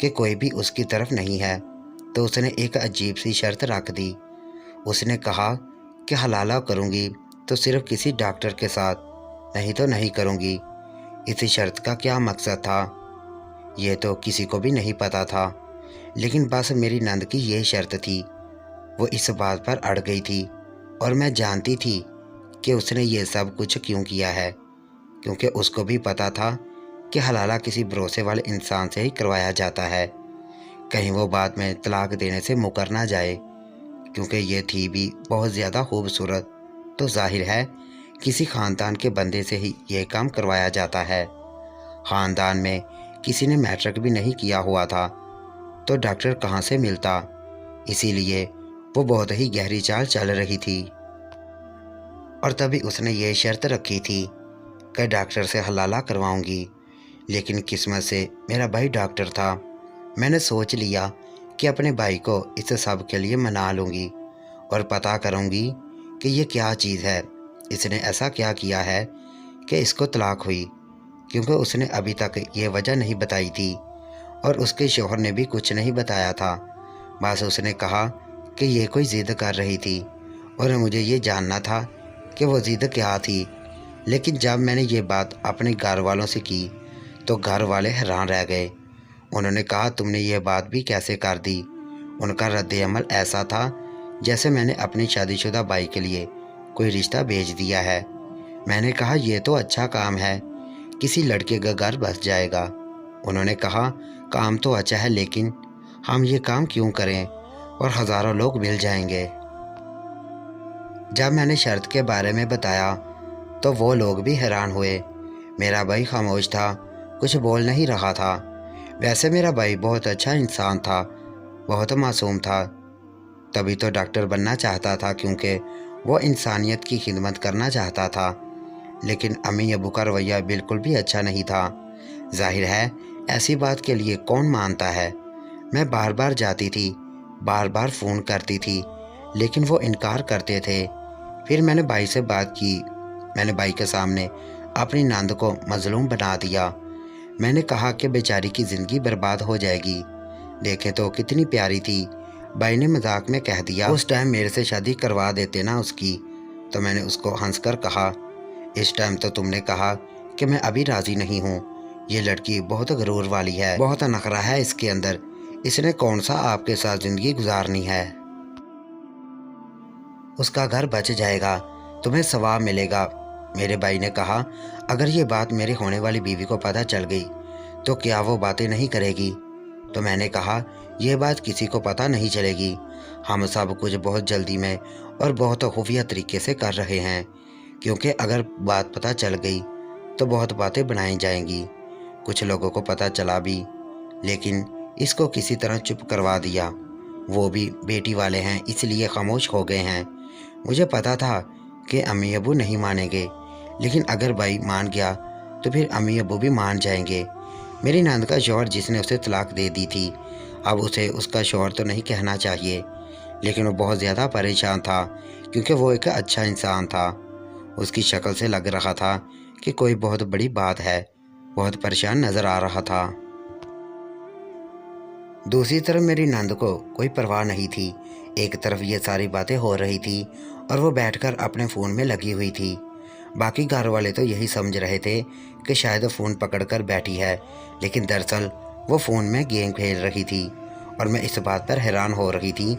کہ کوئی بھی اس کی طرف نہیں ہے تو اس نے ایک عجیب سی شرط رکھ دی۔ اس نے کہا کہ حلالہ کروں گی تو صرف کسی ڈاکٹر کے ساتھ، نہیں تو نہیں کروں گی۔ اس شرط کا کیا مقصد تھا یہ تو کسی کو بھی نہیں پتا تھا، لیکن بس میری نند کی یہ شرط تھی۔ وہ اس بات پر اڑ گئی تھی اور میں جانتی تھی کہ اس نے یہ سب کچھ کیوں کیا ہے، کیونکہ اس کو بھی پتا تھا کہ حلالہ کسی بھروسے والے انسان سے ہی کروایا جاتا ہے، کہیں وہ بعد میں طلاق دینے سے مکر نہ جائے، کیونکہ یہ تھی بھی بہت زیادہ خوبصورت، تو ظاہر ہے کسی خاندان کے بندے سے ہی یہ کام کروایا جاتا ہے۔ خاندان میں کسی نے میٹرک بھی نہیں کیا ہوا تھا تو ڈاکٹر کہاں سے ملتا، اسی لیے وہ بہت ہی گہری چال چل رہی تھی۔ اور تبھی اس نے یہ شرط رکھی تھی کہ ڈاکٹر سے حلالہ کرواؤں گی، لیکن قسمت سے میرا بھائی ڈاکٹر تھا۔ میں نے سوچ لیا کہ اپنے بھائی کو اس سب کے لیے منا لوں گی اور پتہ کروں گی کہ یہ کیا چیز ہے، اس نے ایسا کیا کیا ہے کہ اس کو طلاق ہوئی، کیونکہ اس نے ابھی تک یہ وجہ نہیں بتائی تھی اور اس کے شوہر نے بھی کچھ نہیں بتایا تھا۔ بس اس نے کہا کہ یہ کوئی ضد کر رہی تھی اور مجھے یہ جاننا تھا کہ وہ ضد کیا تھی۔ لیکن جب میں نے یہ بات اپنے گھر والوں سے کی تو گھر والے حیران رہ گئے۔ انہوں نے کہا تم نے یہ بات بھی کیسے کر دی؟ ان کا رد عمل ایسا تھا جیسے میں نے اپنی شادی شدہ بھائی کے لیے کوئی رشتہ بھیج دیا ہے۔ میں نے کہا یہ تو اچھا کام ہے، کسی لڑکے کا گھر بس جائے گا۔ انہوں نے کہا کام تو اچھا ہے، لیکن ہم یہ کام کیوں کریں اور ہزاروں لوگ مل جائیں گے۔ جب میں نے شرط کے بارے میں بتایا تو وہ لوگ بھی حیران ہوئے۔ میرا بھائی خاموش تھا، کچھ بول نہیں رہا تھا۔ ویسے میرا بھائی بہت اچھا انسان تھا، بہت معصوم تھا، تبھی تو ڈاکٹر بننا چاہتا تھا، کیونکہ وہ انسانیت کی خدمت کرنا چاہتا تھا۔ لیکن امی ابو کا رویہ بالکل بھی اچھا نہیں تھا۔ ظاہر ہے ایسی بات کے لیے کون مانتا ہے۔ میں بار بار جاتی تھی، بار بار فون کرتی تھی، لیکن وہ انکار کرتے تھے۔ پھر میں نے بھائی سے بات کی، میں نے بھائی کے سامنے اپنی نند کو مظلوم بنا دیا۔ میں نے کہا کہ بیچاری کی زندگی برباد ہو جائے گی، دیکھے تو کتنی پیاری تھی۔ بھائی نے مذاق میں کہہ دیا اس ٹائم میرے سے شادی کروا دیتے نا اس کی۔ تو میں نے اس کو ہنس کر کہا اس ٹائم تو تم نے کہا کہ میں ابھی راضی نہیں ہوں، یہ لڑکی بہت غرور والی ہے، بہت نخرہ ہے اس کے اندر، اس نے کون سا آپ کے ساتھ زندگی گزارنی ہے۔ اس کا گھر بچ جائے گا، تمہیں ثواب ملے گا۔ میرے بھائی نے کہا اگر یہ بات میرے ہونے والی بیوی کو پتہ چل گئی تو کیا وہ باتیں نہیں کرے گی؟ تو میں نے کہا یہ بات کسی کو پتہ نہیں چلے گی، ہم سب کچھ بہت جلدی میں اور بہت خفیہ طریقے سے کر رہے ہیں، کیونکہ اگر بات پتہ چل گئی تو بہت باتیں بنائی جائیں گی۔ کچھ لوگوں کو پتہ چلا بھی، لیکن اس کو کسی طرح چپ کروا دیا۔ وہ بھی بیٹی والے ہیں اس لیے خاموش ہو گئے ہیں۔ مجھے پتا تھا کہ امی ابو نہیں مانیں گے، لیکن اگر بھائی مان گیا تو پھر امی ابو بھی مان جائیں گے۔ میری نند کا شوہر جس نے اسے طلاق دے دی تھی، اب اسے اس کا شوہر تو نہیں کہنا چاہیے، لیکن وہ بہت زیادہ پریشان تھا، کیونکہ وہ ایک اچھا انسان تھا۔ اس کی شکل سے لگ رہا تھا کہ کوئی بہت بڑی بات ہے، بہت پریشان نظر آ رہا تھا۔ دوسری طرف میری نند کو کوئی پرواہ نہیں تھی۔ ایک طرف یہ ساری باتیں ہو رہی تھی اور وہ بیٹھ کر اپنے فون میں لگی ہوئی تھی۔ باقی گھر والے تو یہی سمجھ رہے تھے کہ شاید وہ فون پکڑ کر بیٹھی ہے، لیکن دراصل وہ فون میں گیم کھیل رہی تھی، اور میں اس بات پر حیران ہو رہی تھی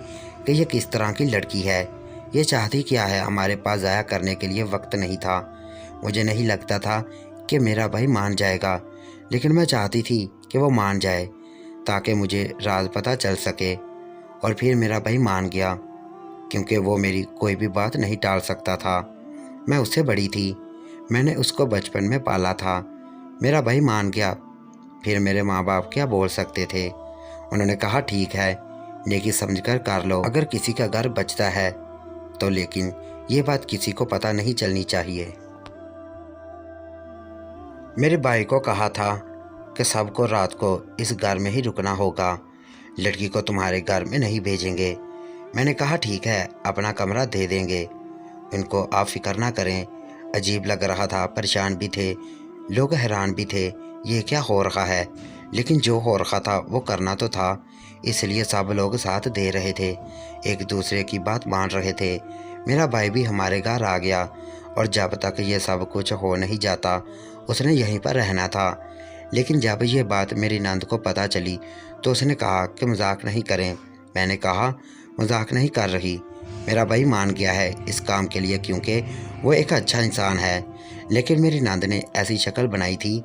کہ یہ کس طرح کی لڑکی ہے، یہ چاہتی کیا ہے۔ ہمارے پاس ضائع کرنے کے لیے وقت نہیں تھا۔ مجھے نہیں لگتا تھا کہ میرا بھائی مان جائے گا، لیکن میں چاہتی تھی کہ وہ مان جائے تاکہ مجھے راز پتہ چل سکے، اور پھر میرا بھائی مان گیا، کیونکہ وہ میری کوئی بھی بات نہیں ٹال سکتا تھا۔ میں اس سے بڑی تھی، میں نے اس کو بچپن میں پالا تھا۔ میرا بھائی مان گیا، پھر میرے ماں باپ کیا بول سکتے تھے؟ انہوں نے کہا ٹھیک ہے، نیکی سمجھ کر لو، اگر کسی کا گھر بچتا ہے تو، لیکن یہ بات کسی کو پتہ نہیں چلنی چاہیے۔ میرے بھائی کو کہا تھا کہ سب کو رات کو اس گھر میں ہی رکنا ہوگا، لڑکی کو تمہارے گھر میں نہیں بھیجیں گے۔ میں نے کہا ٹھیک ہے، اپنا کمرہ دے دیں گے، ان کو آپ فکر نہ کریں۔ عجیب لگ رہا تھا، پریشان بھی تھے، لوگ حیران بھی تھے، یہ کیا ہو رہا ہے؟ لیکن جو ہو رکھا تھا وہ کرنا تو تھا، اس لیے سب لوگ ساتھ دے رہے تھے، ایک دوسرے کی بات مان رہے تھے۔ میرا بھائی بھی ہمارے گھر آ گیا اور جب تک یہ سب کچھ ہو نہیں جاتا اس نے یہیں پر رہنا تھا۔ لیکن جب یہ بات میری نند کو پتہ چلی تو اس نے کہا کہ مذاق نہیں کریں۔ میں نے کہا مذاق نہیں کر رہی، میرا بھائی مان گیا ہے اس کام کے لیے کیونکہ وہ ایک اچھا انسان ہے۔ لیکن میری نند نے ایسی شکل بنائی تھی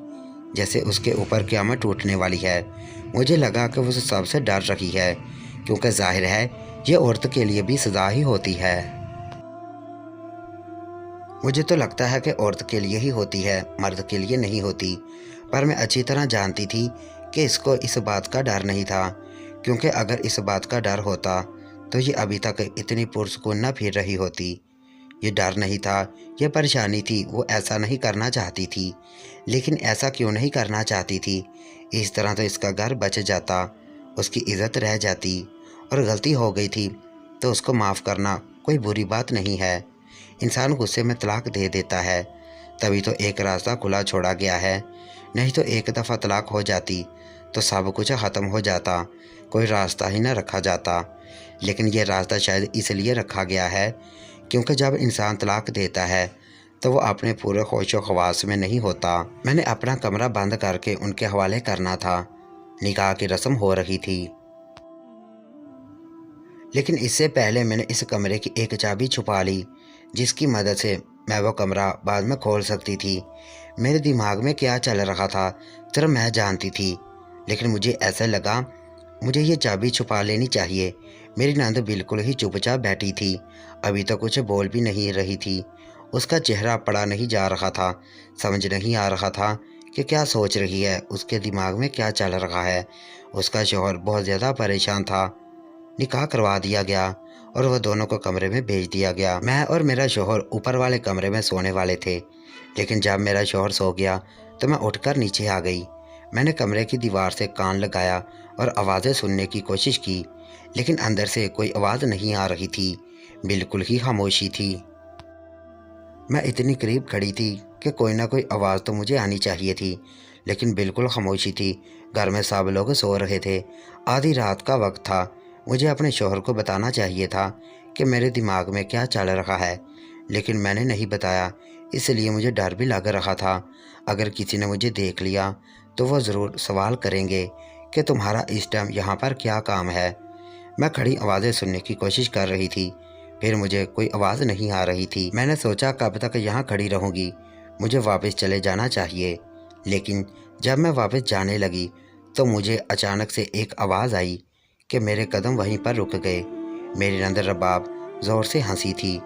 جیسے اس کے اوپر قیامت ٹوٹنے والی ہے۔ مجھے لگا کہ وہ سب سے ڈر رہی ہے، کیونکہ ظاہر ہے یہ عورت کے لیے بھی سزا ہی ہوتی ہے۔ مجھے تو لگتا ہے کہ عورت کے لیے ہی ہوتی ہے، مرد کے لیے نہیں ہوتی، پر میں اچھی طرح جانتی تھی کہ اس کو اس بات کا ڈر نہیں تھا، کیونکہ اگر اس بات کا ڈر ہوتا تو یہ ابھی تک اتنی پرسکون نہ پھر رہی ہوتی۔ یہ ڈر نہیں تھا، یہ پریشانی تھی، وہ ایسا نہیں کرنا چاہتی تھی۔ لیکن ایسا کیوں نہیں کرنا چاہتی تھی؟ اس طرح تو اس کا گھر بچ جاتا، اس کی عزت رہ جاتی، اور غلطی ہو گئی تھی تو اس کو معاف کرنا کوئی بری بات نہیں ہے۔ انسان غصے میں طلاق دے دیتا ہے، تبھی تو ایک راستہ کھلا چھوڑا گیا ہے، نہیں تو ایک دفعہ طلاق ہو جاتی تو سب کچھ ختم ہو جاتا، کوئی راستہ ہی نہ رکھا جاتا۔ لیکن یہ راستہ شاید اس لیے رکھا گیا ہے کیونکہ جب انسان طلاق دیتا ہے تو وہ اپنے پورے ہوش و حواس میں نہیں ہوتا۔ میں نے اپنا کمرہ بند کر کے ان کے حوالے کرنا تھا، نکاح کی رسم ہو رہی تھی۔ لیکن اس سے پہلے میں نے اس کمرے کی ایک چابی چھپا لی جس کی مدد سے میں وہ کمرہ بعد میں کھول سکتی تھی۔ میرے دماغ میں کیا چل رہا تھا صرف میں جانتی تھی، لیکن مجھے ایسا لگا مجھے یہ چابی چھپا لینی چاہیے۔ میری نند بالکل ہی چپ چاپ بیٹھی تھی، ابھی تو کچھ بول بھی نہیں رہی تھی۔ اس کا چہرہ پڑا نہیں جا رہا تھا، سمجھ نہیں آ رہا تھا کہ کیا سوچ رہی ہے، اس کے دماغ میں کیا چل رہا ہے۔ اس کا شوہر بہت زیادہ پریشان تھا۔ نکاح کروا دیا گیا اور وہ دونوں کو کمرے میں بھیج دیا گیا۔ میں اور میرا شوہر اوپر والے کمرے میں سونے والے تھے، لیکن جب میرا شوہر سو گیا تو میں اٹھ کر نیچے آ گئی۔ میں نے کمرے کی دیوار سے کان لگایا اور آوازیں سننے کی کوشش کی، لیکن اندر سے کوئی آواز نہیں آ رہی تھی، بالکل ہی خاموشی تھی۔ میں اتنی قریب کھڑی تھی کہ کوئی نہ کوئی آواز تو مجھے آنی چاہیے تھی، لیکن بالکل خاموشی تھی۔ گھر میں سب لوگ سو رہے تھے، آدھی رات کا وقت تھا۔ مجھے اپنے شوہر کو بتانا چاہیے تھا کہ میرے دماغ میں کیا چل رہا ہے، لیکن میں نے نہیں بتایا، اس لیے مجھے ڈر بھی لگ رہا تھا۔ اگر کسی نے مجھے دیکھ لیا تو وہ ضرور سوال کریں گے کہ تمہارا اس ٹائم یہاں پر کیا کام ہے۔ میں کھڑی آوازیں سننے کی کوشش کر رہی تھی، پھر مجھے کوئی آواز نہیں آ رہی تھی۔ میں نے سوچا کب تک یہاں کھڑی رہوں گی، مجھے واپس چلے جانا چاہیے۔ لیکن جب میں واپس جانے لگی تو مجھے اچانک سے ایک آواز آئی کہ میرے قدم وہیں پر رک گئے۔ میری نند رباب زور سے ہنسی تھی،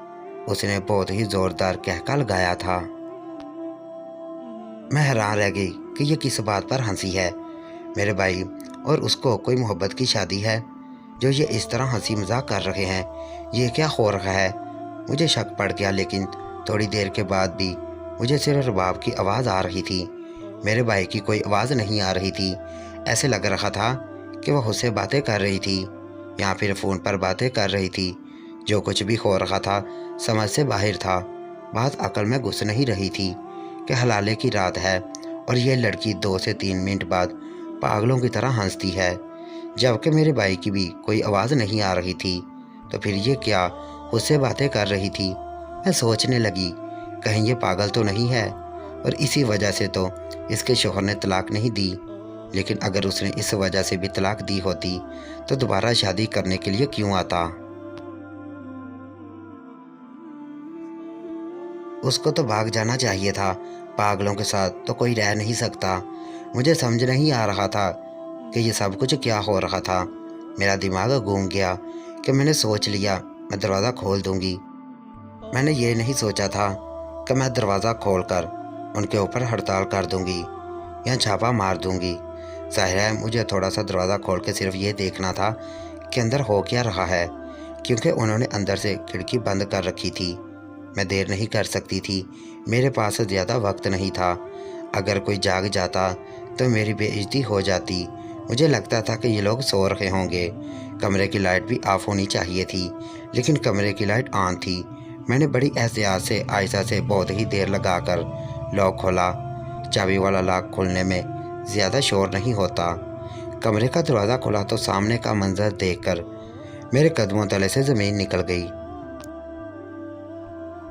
اس نے بہت ہی زوردار قہقہ لگایا تھا۔ میں حیران رہ گئی کہ یہ کس بات پر ہنسی ہے۔ میرے بھائی اور اس کو کوئی محبت کی شادی ہے جو یہ اس طرح ہنسی مذاق کر رہے ہیں، یہ کیا ہو رہا ہے؟ مجھے شک پڑ گیا، لیکن تھوڑی دیر کے بعد بھی مجھے صرف رباب کی آواز آ رہی تھی، میرے بھائی کی کوئی آواز نہیں آ رہی تھی۔ ایسے لگ رہا تھا کہ وہ مجھ سے باتیں کر رہی تھی یا پھر فون پر باتیں کر رہی تھی۔ جو کچھ بھی ہو رہا تھا سمجھ سے باہر تھا، بات عقل میں گھس نہیں رہی تھی کہ حلالے کی رات ہے اور یہ لڑکی 2 سے 3 منٹ بعد پاگلوں کی طرح ہنستی ہے، جبکہ میرے بھائی کی بھی کوئی آواز نہیں آ رہی تھی۔ تو پھر یہ کیا اس سے باتیں کر رہی تھی؟ میں سوچنے لگی کہیں یہ پاگل تو نہیں ہے، اور اسی وجہ سے تو اس کے شوہر نے طلاق نہیں دی۔ لیکن اگر اس نے اس وجہ سے بھی طلاق دی ہوتی تو دوبارہ شادی کرنے کے لیے کیوں آتا؟ اس کو تو بھاگ جانا چاہیے تھا، پاگلوں کے ساتھ تو کوئی رہ نہیں سکتا۔ مجھے سمجھ نہیں آ رہا تھا کہ یہ سب کچھ کیا ہو رہا تھا۔ میرا دماغ گھوم گیا کہ میں نے سوچ لیا میں دروازہ کھول دوں گی۔ میں نے یہ نہیں سوچا تھا کہ میں دروازہ کھول کر ان کے اوپر ہڑتال کر دوں گی یا چھاپا مار دوں گی۔ ظاہر ہے مجھے تھوڑا سا دروازہ کھول کے صرف یہ دیکھنا تھا کہ اندر ہو کیا رہا ہے، کیونکہ انہوں نے اندر سے کھڑکی بند کر رکھی تھی۔ میں دیر نہیں کر سکتی تھی، میرے پاس زیادہ وقت نہیں تھا۔ اگر کوئی جاگ جاتا تو میری بے عزتی ہو جاتی۔ مجھے لگتا تھا کہ یہ لوگ سو رہے ہوں گے۔ کمرے کی لائٹ بھی آف ہونی چاہیے تھی، لیکن کمرے کی لائٹ آن تھی۔ میں نے بڑی احتیاط سے آہستہ سے بہت ہی دیر لگا کر لاک کھولا۔ چابی والا لاک کھولنے میں زیادہ شور نہیں ہوتا۔ کمرے کا دروازہ کھلا تو سامنے کا منظر دیکھ کر میرے قدموں تلے سے زمین نکل گئی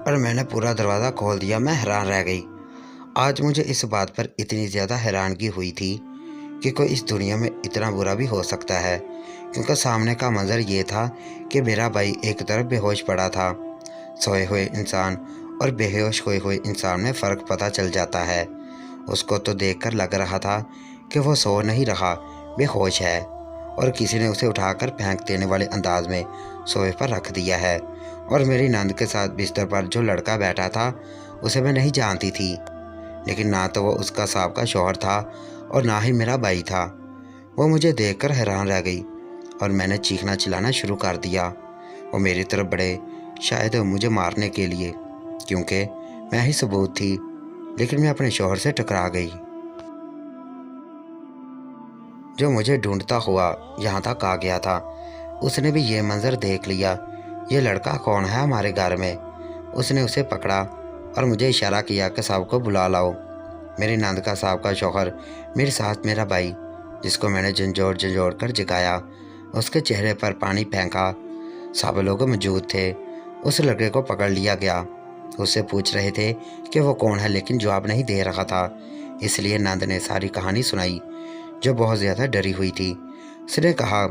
اور میں نے پورا دروازہ کھول دیا۔ میں حیران رہ گئی۔ آج مجھے اس بات پر اتنی زیادہ حیرانگی ہوئی تھی کہ کوئی اس دنیا میں اتنا برا بھی ہو سکتا ہے، کیونکہ سامنے کا منظر یہ تھا کہ میرا بھائی ایک طرف بے ہوش پڑا تھا۔ سوئے ہوئے انسان اور بے ہوش ہوئے ہوئے انسان میں فرق پتہ چل جاتا ہے۔ اس کو تو دیکھ کر لگ رہا تھا کہ وہ سو نہیں رہا، بے ہوش ہے، اور کسی نے اسے اٹھا کر پھینک دینے والے انداز میں سوئے پر رکھ دیا ہے۔ اور میری نند کے ساتھ بستر پر جو لڑکا بیٹھا تھا اسے میں نہیں جانتی تھی، لیکن نہ تو وہ اس کا سابقہ شوہر تھا اور نہ ہی میرا بھائی تھا۔ وہ مجھے دیکھ کر حیران رہ گئی اور میں نے چیخنا چلانا شروع کر دیا۔ وہ میری طرف بڑھے، شاید مجھے مارنے کے لیے، کیونکہ میں ہی ثبوت تھی، لیکن میں اپنے شوہر سے ٹکرا گئی، جو مجھے ڈھونڈتا ہوا یہاں تک آ گیا تھا۔ اس نے بھی یہ منظر دیکھ لیا۔ یہ لڑکا کون ہے ہمارے گھر میں؟ اس نے اسے پکڑا اور مجھے اشارہ کیا کہ صاحب کو بلا لاؤ۔ میری نند کا صاحب کا شوہر، میرے ساتھ میرا بھائی، جس کو میں نے جھنجھوڑ کر جگایا، اس کے چہرے پر پانی پھینکا۔ سب لوگ موجود تھے۔ اس لڑکے کو پکڑ لیا گیا۔ اس سے پوچھ رہے تھے کہ وہ کون ہے، لیکن جواب نہیں دے رہا تھا، اس لیے نند نے ساری کہانی سنائی، جو بہت زیادہ ڈری ہوئی تھی۔ اس نے کہا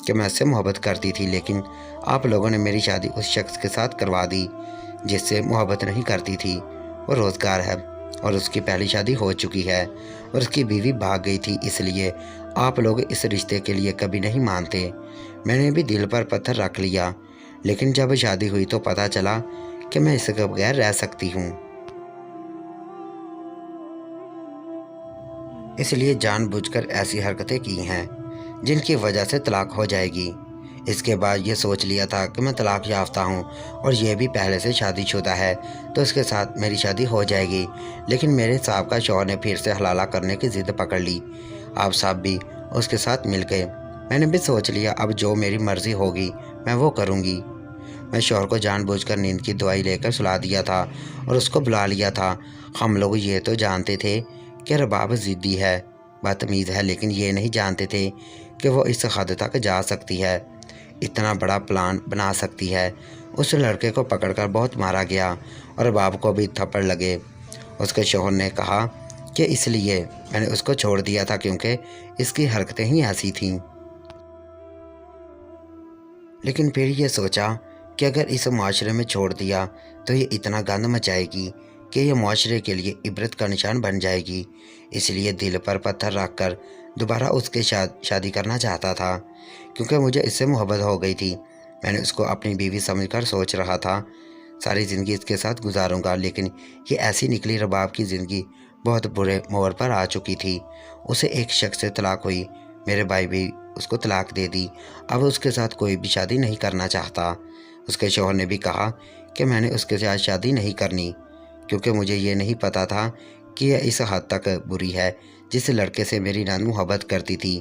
کہ میں اس سے محبت کرتی تھی، لیکن آپ لوگوں نے میری شادی اس شخص کے ساتھ کروا دی جس سے محبت نہیں کرتی تھی۔ وہ روزگار ہے اور اس کی پہلی شادی ہو چکی ہے اور اس کی بیوی بھاگ گئی تھی، اس لیے آپ لوگ اس رشتے کے لیے کبھی نہیں مانتے۔ میں نے بھی دل پر پتھر رکھ لیا، لیکن جب شادی ہوئی تو پتہ چلا کہ میں اس کے بغیر رہ سکتی ہوں، اس لیے جان بوجھ کر ایسی حرکتیں کی ہیں جن کی وجہ سے طلاق ہو جائے گی۔ اس کے بعد یہ سوچ لیا تھا کہ میں طلاق یافتہ ہوں اور یہ بھی پہلے سے شادی شدہ ہے، تو اس کے ساتھ میری شادی ہو جائے گی، لیکن میرے صاحب کا شوہر نے پھر سے حلالہ کرنے کی ضد پکڑ لی۔ آپ صاحب بھی اس کے ساتھ مل گئے۔ میں نے بھی سوچ لیا اب جو میری مرضی ہوگی میں وہ کروں گی۔ میں شوہر کو جان بوجھ کر نیند کی دوائی لے کر سلا دیا تھا اور اس کو بلا لیا تھا۔ ہم لوگ یہ تو جانتے تھے کہ رباب ضدی ہے، بدتمیز ہے، لیکن یہ نہیں جانتے تھے کہ وہ اس حد تک جا سکتی ہے، اتنا بڑا پلان بنا سکتی ہے۔ اس لڑکے کو پکڑ کر بہت مارا گیا اور رباب کو بھی تھپڑ لگے۔ اس کے شوہر نے کہا کہ اس لیے میں نے اس کو چھوڑ دیا تھا کیونکہ اس کی حرکتیں ہی ایسی تھیں، لیکن پھر یہ سوچا کہ اگر اس معاشرے میں چھوڑ دیا تو یہ اتنا گند مچائے گی کہ یہ معاشرے کے لیے عبرت کا نشان بن جائے گی، اس لیے دل پر پتھر رکھ کر دوبارہ اس کے شادی کرنا چاہتا تھا، کیونکہ مجھے اس سے محبت ہو گئی تھی۔ میں نے اس کو اپنی بیوی سمجھ کر سوچ رہا تھا ساری زندگی اس کے ساتھ گزاروں گا، لیکن یہ ایسی نکلی رباب کی زندگی بہت برے موڑ پر آ چکی تھی۔ اسے ایک شخص سے طلاق ہوئی، میرے بھائی بھی اس کو طلاق دے دی، اب اس کے ساتھ کوئی بھی شادی نہیں کرنا چاہتا۔ اس کے شوہر نے بھی کہا کہ میں نے اس کے ساتھ شادی نہیں کرنی، کیونکہ مجھے یہ نہیں پتا تھا کہ یہ اس حد تک بری ہے۔ جس لڑکے سے میری نند محبت کرتی تھی،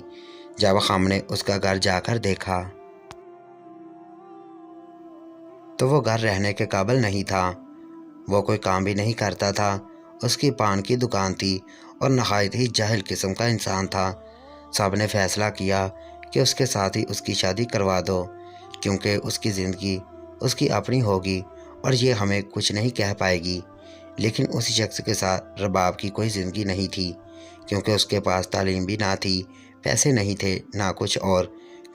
جب ہم نے اس کا گھر جا کر دیکھا تو وہ گھر رہنے کے قابل نہیں تھا، وہ کوئی کام بھی نہیں کرتا تھا، اس کی پان کی دکان تھی اور نہایت ہی جاہل قسم کا انسان تھا۔ سب نے فیصلہ کیا کہ اس کے ساتھ ہی اس کی شادی کروا دو، کیونکہ اس کی زندگی اس کی اپنی ہوگی اور یہ ہمیں کچھ نہیں کہہ پائے گی۔ لیکن اس شخص کے ساتھ رباب کی کوئی زندگی نہیں تھی، کیونکہ اس کے پاس تعلیم بھی نہ تھی، پیسے نہیں تھے، نہ کچھ اور،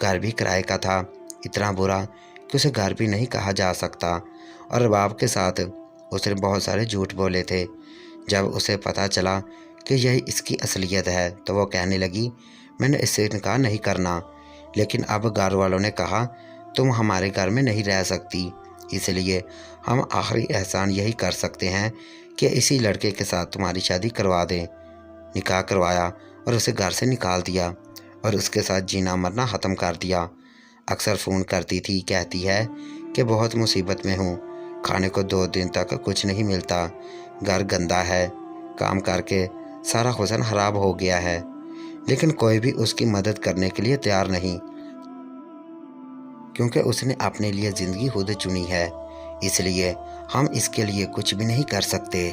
گھر بھی کرائے کا تھا، اتنا برا کہ اسے گھر بھی نہیں کہا جا سکتا۔ اور رباب کے ساتھ اس نے بہت سارے جھوٹ بولے تھے۔ جب اسے پتہ چلا کہ یہی اس کی اصلیت ہے تو وہ کہنے لگی میں نے اس سے نکاح نہیں کرنا، لیکن اب گھر والوں نے کہا تم ہمارے گھر میں نہیں رہ سکتی، اس لیے ہم آخری احسان یہی کر سکتے ہیں کہ اسی لڑکے کے ساتھ تمہاری شادی کروا دیں۔ نکاح کروایا اور اسے گھر سے نکال دیا اور اس کے ساتھ جینا مرنا ختم کر دیا۔ اکثر فون کرتی تھی، کہتی ہے کہ بہت مصیبت میں ہوں، کھانے کو 2 دن تک کچھ نہیں ملتا، گھر گندا ہے، کام کر کے سارا حسن خراب ہو گیا ہے، لیکن کوئی بھی اس کی مدد کرنے کے لیے تیار نہیں، کیونکہ اس نے اپنے لیے زندگی خود چنی ہے، اس لیے ہم اس کے لیے کچھ بھی نہیں کر سکتے۔